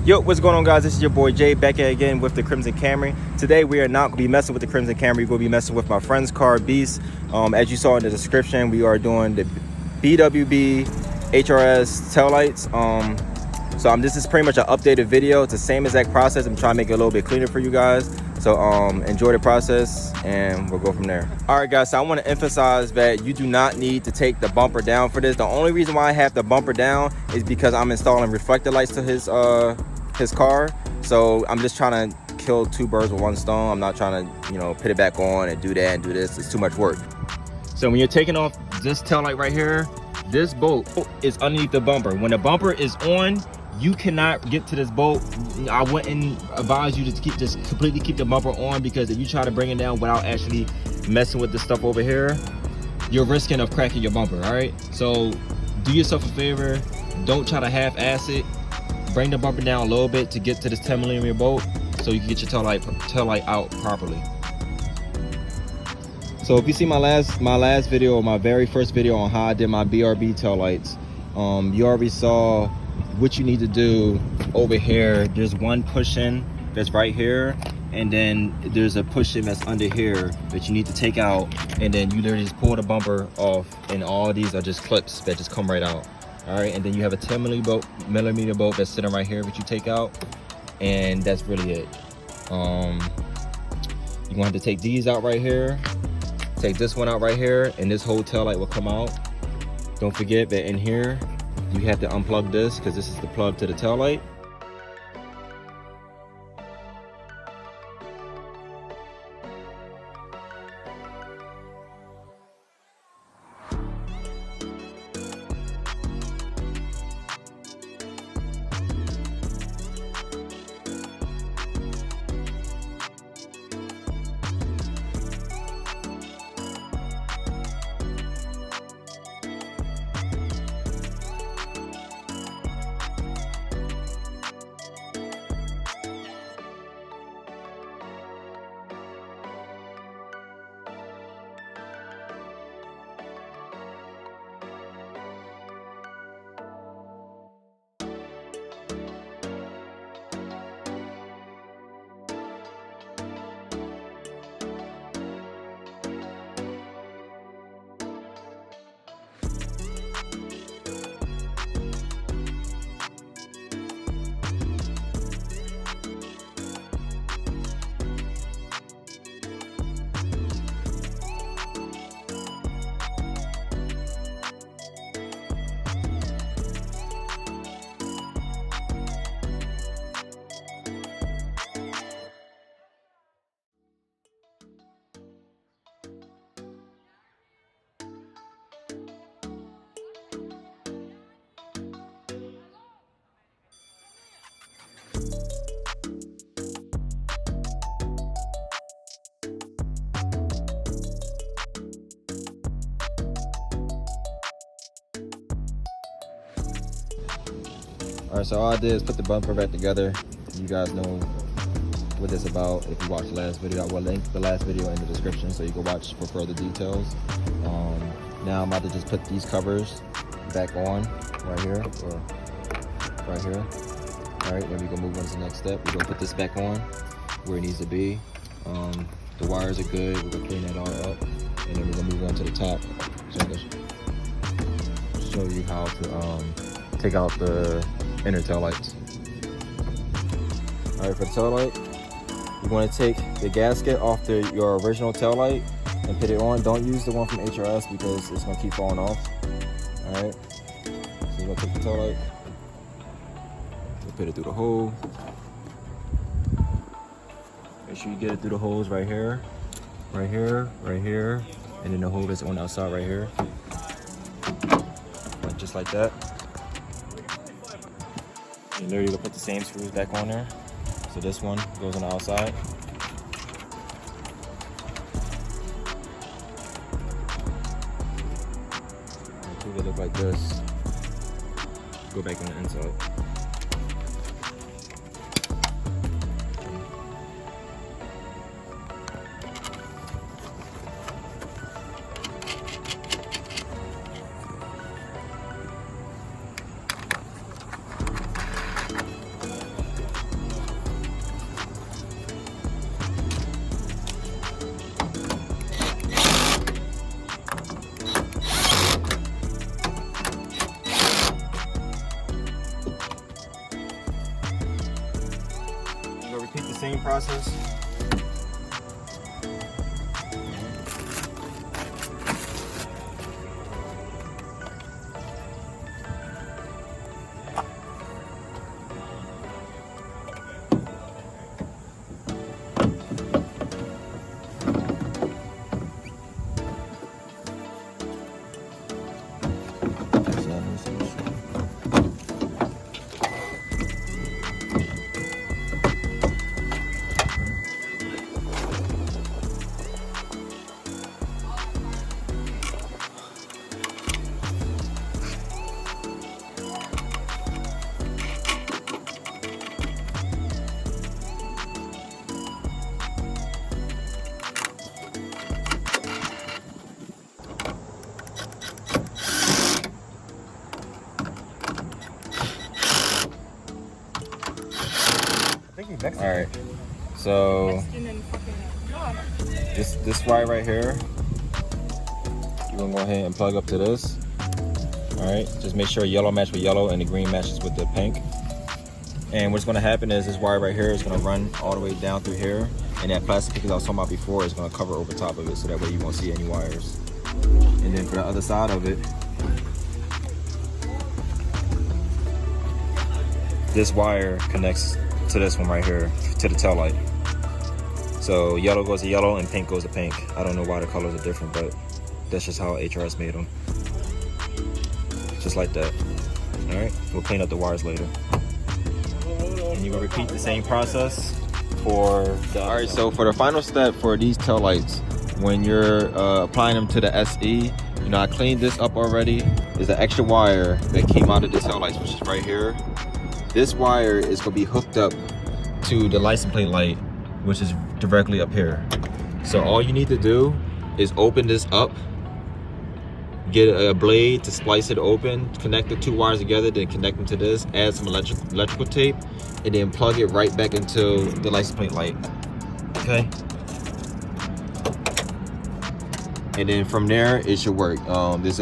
Yo, what's going on, guys? This is your boy Jay back here again with the Crimson Camry. Today we are not going to be messing with the Crimson Camry. We're going to be messing with my friend's car, Beast. As you saw in the description, we are doing the BWB HRS taillights. This is pretty much an updated video. It's the same exact process. I'm trying to make it a little bit cleaner for you guys. So enjoy the process and we'll go from there. All right, guys, so I want to emphasize that you do not need to take the bumper down for this. The only reason why I have the bumper down is because I'm installing reflector lights to his car. So I'm just trying to kill two birds with one stone. I'm not trying to, put it back on and do that and do this. It's too much work. So when you're taking off this tail light right here, this bolt is underneath the bumper. When the bumper is on, you cannot get to this bolt. I wouldn't advise you to just completely keep the bumper on, because if you try to bring it down without actually messing with this stuff over here, you're risking of cracking your bumper. All right, so do yourself a favor, don't try to half-ass it. Bring the bumper down a little bit to get to this 10mm bolt so you can get your tail light out properly. So if you see my last video, or my very first video on how I did my BRB tail lights, you already saw what you need to do over here. There's one push-in that's right here, and then there's a push-in that's under here that you need to take out, and then you literally just pull the bumper off, and all of these are just clips that just come right out. All right, and then you have a 10mm bolt that's sitting right here that you take out, and that's really it. You're gonna have to take these out right here, take this one out right here, and this whole tail light will come out. Don't forget that in here you have to unplug this, because this is the plug to the tail light. All right, so all I did is put the bumper back together. You guys know what it's about if you watched the last video. I will link the last video in the description so you can watch for further details. Now I'm about to just put these covers back on right here, or right here. All right, then we're gonna move on to the next step. We're gonna put this back on where it needs to be. The wires are good. We're gonna clean that all up, and then we're gonna move on to the top. So I'm gonna show you how to take out the inner tail lights. All right, for the tail light, you want to take the gasket off your original tail light and put it on. Don't use the one from HRS because it's gonna keep falling off. All right, so you're gonna take the tail light, put it through the hole. Make sure you get it through the holes right here, right here, right here, and then the hole that's on the outside right here, just like that. And there you go, put the same screws back on there. So this one goes on the outside. They look like this. Go back on the inside. the same process. All right, so this wire right here, you're gonna go ahead and plug up to this. All right, just make sure yellow match with yellow and the green matches with the pink. And what's gonna happen is this wire right here is gonna run all the way down through here, and that plastic piece I was talking about before is gonna cover over top of it, so that way you won't see any wires. And then for the other side of it, this wire connects to this one right here, to the tail light. So yellow goes to yellow and pink goes to pink. I don't know why the colors are different, but that's just how HRS made them. Just like that. All right, we'll clean up the wires later. And you're gonna repeat the same process for the... All right, so for the final step for these tail lights, when you're applying them to the SE, you know, I cleaned this up already. There's an extra wire that came out of the tail lights, which is right here. This wire is going to be hooked up to the license plate light, which is directly up here. So all you need to do is open this up, get a blade to splice it open, connect the two wires together, then connect them to this, add some electrical tape, and then plug it right back into the license plate light. Okay? And then from there it should work. There's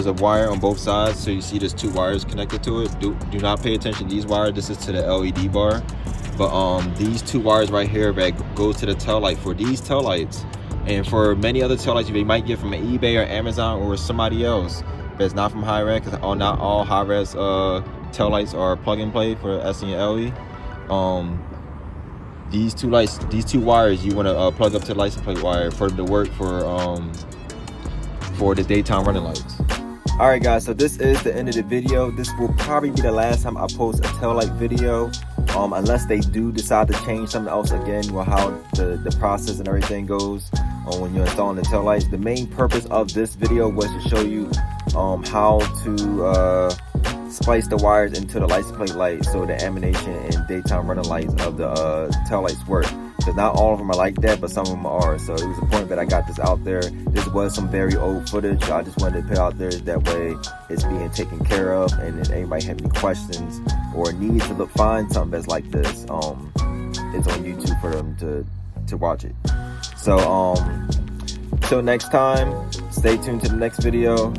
a wire on both sides, so you see there's two wires connected to it. Do not pay attention to these wires. This is to the LED bar, but these two wires right here that go to the tail light for these tail lights, and for many other tail lights you might get from eBay or Amazon or somebody else that's not from high-res, because not all high-res tail lights are plug and play for SE and LE. These two wires you want to plug up to the license plate wire for them to work for the daytime running lights. All right guys, so this is the end of the video. This will probably be the last time I post a tail light video, unless they do decide to change something else again with how the process and everything goes when you're installing the tail lights. The main purpose of this video was to show you how to splice the wires into the license plate light so the animation and daytime running lights of the tail lights work. Because not all of them are like that, but some of them are. So it was important that I got this out there. This was some very old footage. I just wanted to put out there, that way it's being taken care of, and if anybody have any questions or need to find something that's like this, it's on YouTube for them to watch it. So till next time, stay tuned to the next video.